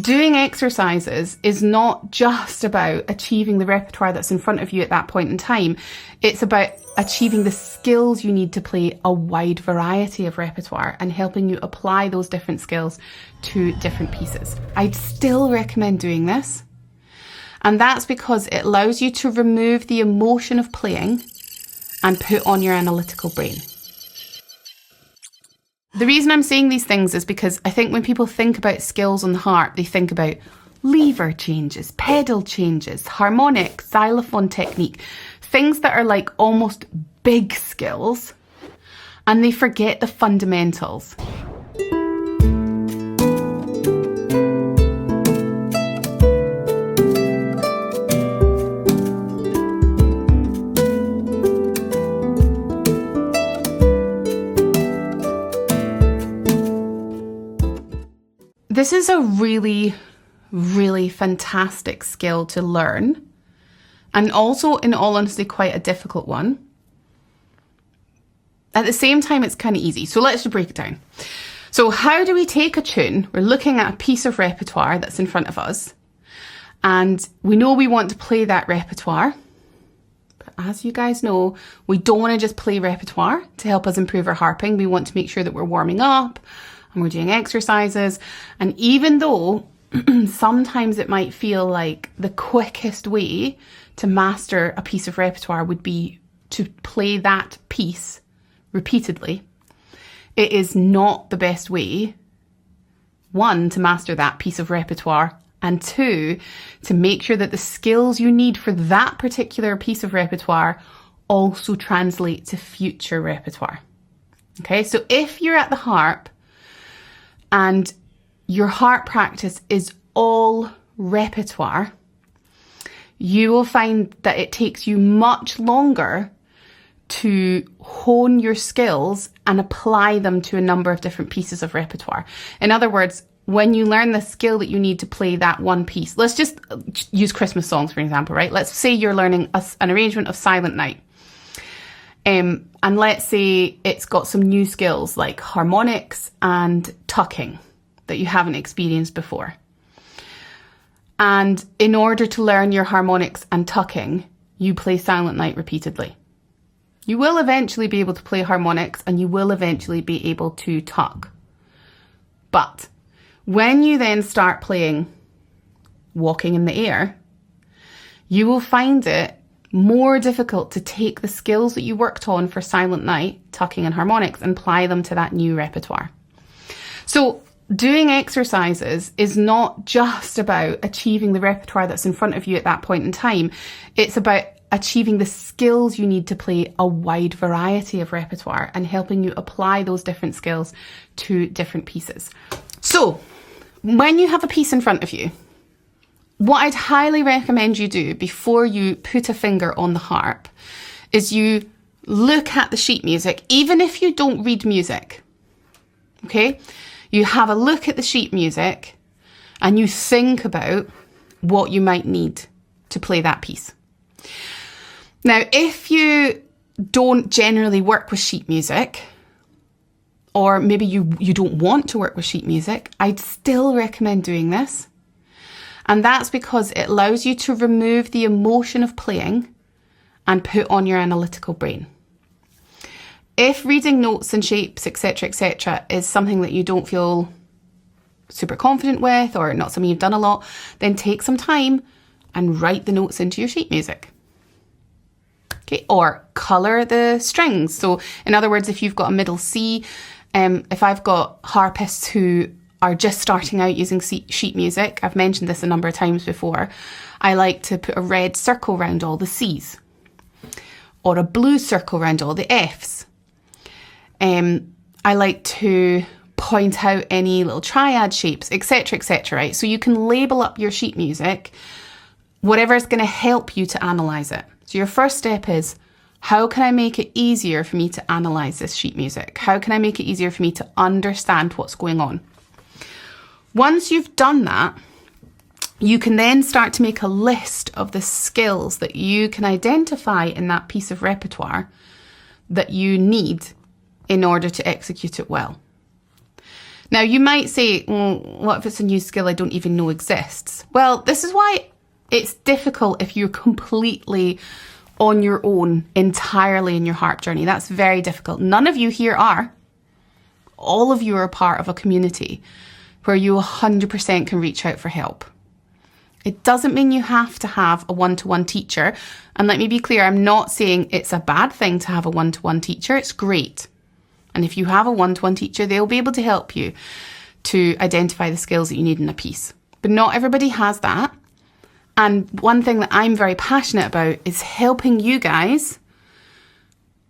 Doing exercises is not just about achieving the repertoire that's in front of you at that point in time. It's about achieving the skills you need to play a wide variety of repertoire and helping you apply those different skills to different pieces. I'd still recommend doing this. And that's because it allows you to remove the emotion of playing and put on your analytical brain. The reason I'm saying these things is because I think when people think about skills on the harp, they think about lever changes, pedal changes, harmonic, xylophone technique, things that are like almost big skills, and they forget the fundamentals. This is a really, really fantastic skill to learn, and also, in all honesty, quite a difficult one. At the same time, it's kind of easy. So let's just break it down. So how do we take a tune? We're looking at a piece of repertoire that's in front of us, and we know we want to play that repertoire. But as you guys know, we don't want to just play repertoire to help us improve our harping. We want to make sure that we're warming up, and we're doing exercises. And even though sometimes it might feel like the quickest way to master a piece of repertoire would be to play that piece repeatedly, it is not the best way, one, to master that piece of repertoire, and two, to make sure that the skills you need for that particular piece of repertoire also translate to future repertoire. Okay, so if you're at the harp and your harp practice is all repertoire, you will find that it takes you much longer to hone your skills and apply them to a number of different pieces of repertoire. In other words, when you learn the skill that you need to play that one piece, let's just use Christmas songs, for example, right? Let's say you're learning an arrangement of Silent Night. And let's say it's got some new skills like harmonics and tucking that you haven't experienced before. And in order to learn your harmonics and tucking, you play Silent Night repeatedly. You will eventually be able to play harmonics and you will eventually be able to tuck. But when you then start playing Walking in the Air, you will find it more difficult to take the skills that you worked on for Silent Night, tucking and harmonics, and apply them to that new repertoire. So doing exercises is not just about achieving the repertoire that's in front of you at that point in time. It's about achieving the skills you need to play a wide variety of repertoire and helping you apply those different skills to different pieces. So when you have a piece in front of you, what I'd highly recommend you do before you put a finger on the harp is you look at the sheet music, even if you don't read music. Okay? You have a look at the sheet music and you think about what you might need to play that piece. Now, if you don't generally work with sheet music, or maybe you don't want to work with sheet music, I'd still recommend doing this. And that's because it allows you to remove the emotion of playing and put on your analytical brain. If reading notes and shapes, etc., is something that you don't feel super confident with, or not something you've done a lot, then take some time and write the notes into your sheet music. Okay, or colour the strings. So in other words, if you've got a middle C, if I've got harpists who are just starting out using sheet music, I've mentioned this a number of times before, I like to put a red circle around all the C's or a blue circle around all the F's. I like to point out any little triad shapes, etc., right? So you can label up your sheet music, whatever is going to help you to analyse it. So your first step is, how can I make it easier for me to analyse this sheet music? How can I make it easier for me to understand what's going on? Once you've done that, you can then start to make a list of the skills that you can identify in that piece of repertoire that you need in order to execute it well. Now, you might say, well, what if it's a new skill I don't even know exists? Well, this is why it's difficult if you're completely on your own entirely in your harp journey. That's very difficult. None of you here are. All of you are part of a community where you 100% can reach out for help. It doesn't mean you have to have a one-to-one teacher. And let me be clear, I'm not saying it's a bad thing to have a one-to-one teacher. It's great. And if you have a one-to-one teacher, they'll be able to help you to identify the skills that you need in a piece. But not everybody has that. And one thing that I'm very passionate about is helping you guys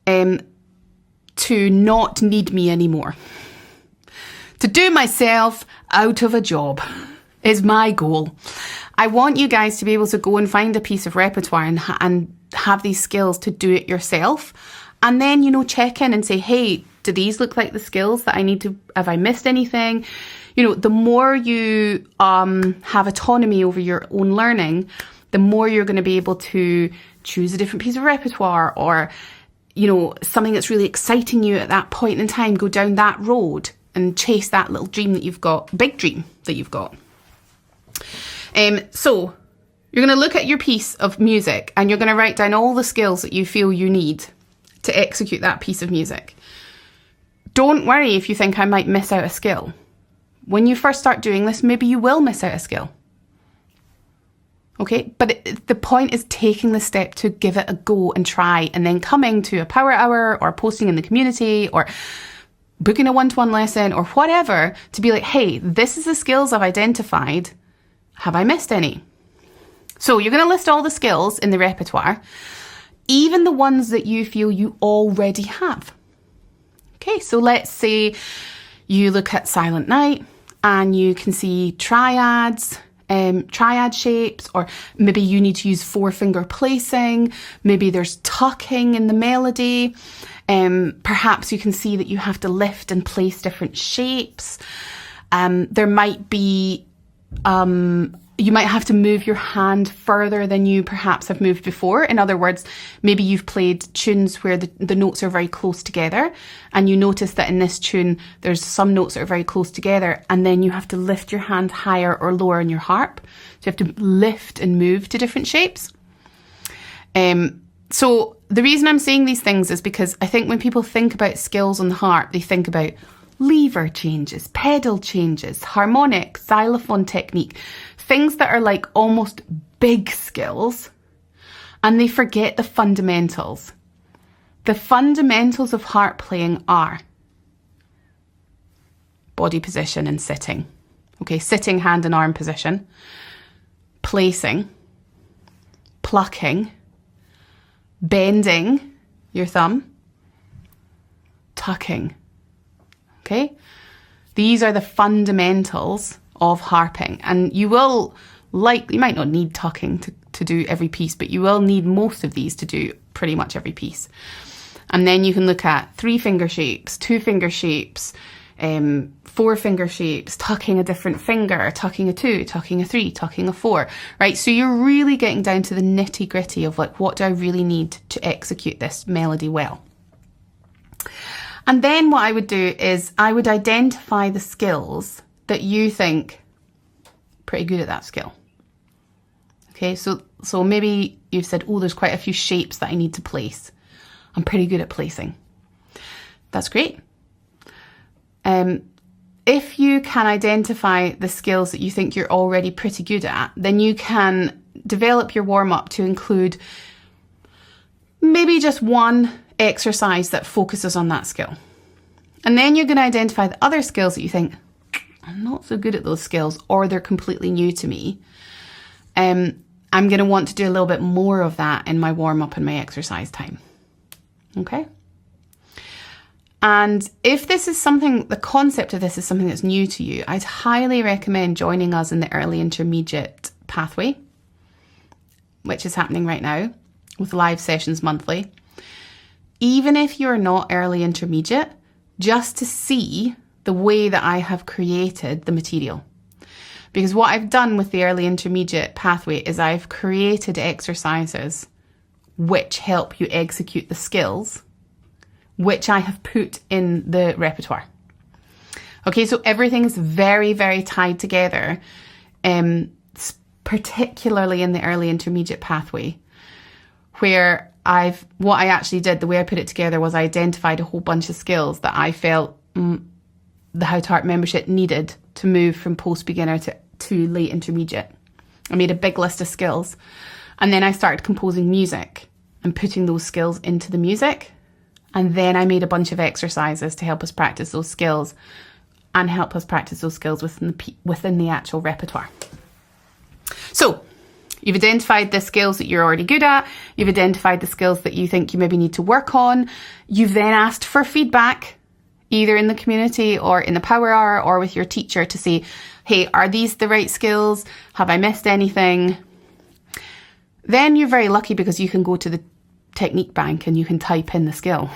to not need me anymore. To do myself out of a job is my goal. I want you guys to be able to go and find a piece of repertoire and have these skills to do it yourself. And then, you know, check in and say, hey, do these look like the skills that I need to, have I missed anything? You know, the more you have autonomy over your own learning, the more you're going to be able to choose a different piece of repertoire, or, you know, something that's really exciting you at that point in time, go down that road and chase that little dream that you've got, big dream that you've got. So you're going to look at your piece of music and you're going to write down all the skills that you feel you need to execute that piece of music. Don't worry if you think I might miss out a skill. When you first start doing this, maybe you will miss out a skill. Okay, but the point is taking the step to give it a go and try, and then coming to a power hour or posting in the community or booking a one-to-one lesson or whatever to be like, hey, this is the skills I've identified. Have I missed any? So you're going to list all the skills in the repertoire, even the ones that you feel you already have. Okay, so let's say you look at Silent Night and you can see triads, triad shapes, or maybe you need to use 4-finger placing. Maybe there's tucking in the melody. Perhaps you can see that you have to lift and place different shapes. There might be, you might have to move your hand further than you perhaps have moved before. In other words, maybe you've played tunes where the notes are very close together, and you notice that in this tune, there's some notes that are very close together, and then you have to lift your hand higher or lower in your harp. So you have to lift and move to different shapes. So the reason I'm saying these things is because I think when people think about skills on the harp, they think about lever changes, pedal changes, harmonic, xylophone technique, things that are like almost big skills, and they forget the fundamentals. The fundamentals of harp playing are body position and sitting. Okay, sitting, hand and arm position, placing, plucking, bending your thumb, tucking. Okay, these are the fundamentals of harping, and you might not need tucking to do every piece, but you will need most of these to do pretty much every piece. And then you can look at 3-finger shapes, 2-finger shapes, 4-finger shapes, tucking a different finger, tucking a 2, tucking a 3, tucking a 4, right? So you're really getting down to the nitty gritty of like, what do I really need to execute this melody well? And then what I would do is I would identify the skills that you think pretty good at that skill. Okay, so maybe you've said, oh, there's quite a few shapes that I need to place. I'm pretty good at placing. That's great. If you can identify the skills that you think you're already pretty good at, then you can develop your warm-up to include maybe just one exercise that focuses on that skill. And then you're going to identify the other skills that you think, I'm not so good at those skills, or they're completely new to me. I'm going to want to do a little bit more of that in my warm-up and my exercise time. Okay? And if this is something, the concept of this is something that's new to you, I'd highly recommend joining us in the early intermediate pathway, which is happening right now with live sessions monthly. Even if you're not early intermediate, just to see the way that I have created the material. Because what I've done with the early intermediate pathway is I've created exercises which help you execute the skills which I have put in the repertoire. Okay, so everything's very, very tied together, particularly in the early intermediate pathway, where what I actually did, the way I put it together was I identified a whole bunch of skills that I felt the How to Harp membership needed to move from post-beginner to late intermediate. I made a big list of skills, and then I started composing music and putting those skills into the music. And then I made a bunch of exercises to help us practice those skills and help us practice those skills within the actual repertoire. So you've identified the skills that you're already good at. You've identified the skills that you think you maybe need to work on. You've then asked for feedback, either in the community or in the Power Hour or with your teacher, to say, hey, are these the right skills? Have I missed anything? Then you're very lucky because you can go to the technique bank and you can type in the skill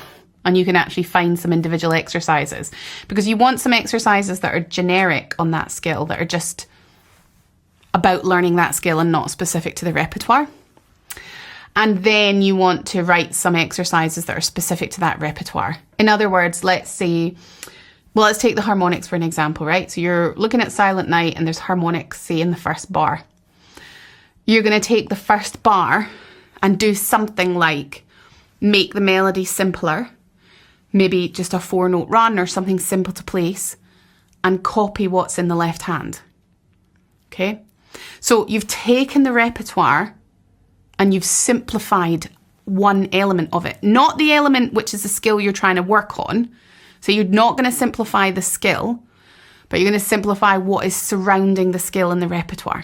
and you can actually find some individual exercises, because you want some exercises that are generic on that skill, that are just about learning that skill and not specific to the repertoire. And then you want to write some exercises that are specific to that repertoire. In other words, let's take the harmonics for an example, right? So you're looking at Silent Night and there's harmonics, say, in the first bar. You're going to take the first bar and do something like make the melody simpler, maybe just a 4-note run or something simple to place, and copy what's in the left hand. Okay? So you've taken the repertoire and you've simplified one element of it, not the element which is the skill you're trying to work on. So you're not going to simplify the skill, but you're going to simplify what is surrounding the skill in the repertoire.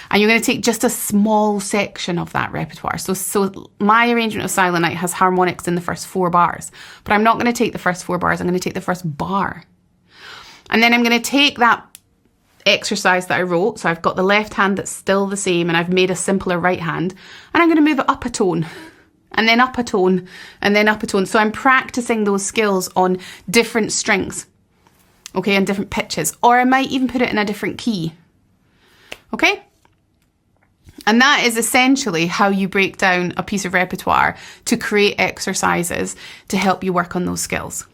And you're going to take just a small section of that repertoire. So my arrangement of Silent Night has harmonics in the first 4 bars, but I'm not going to take the first 4 bars. I'm going to take the first bar. And then I'm going to take that exercise that I wrote. So I've got the left hand that's still the same, and I've made a simpler right hand, and I'm going to move it up a tone, and then up a tone, and then up a tone. So I'm practicing those skills on different strings, okay, and different pitches, or I might even put it in a different key, okay? And that is essentially how you break down a piece of repertoire to create exercises to help you work on those skills.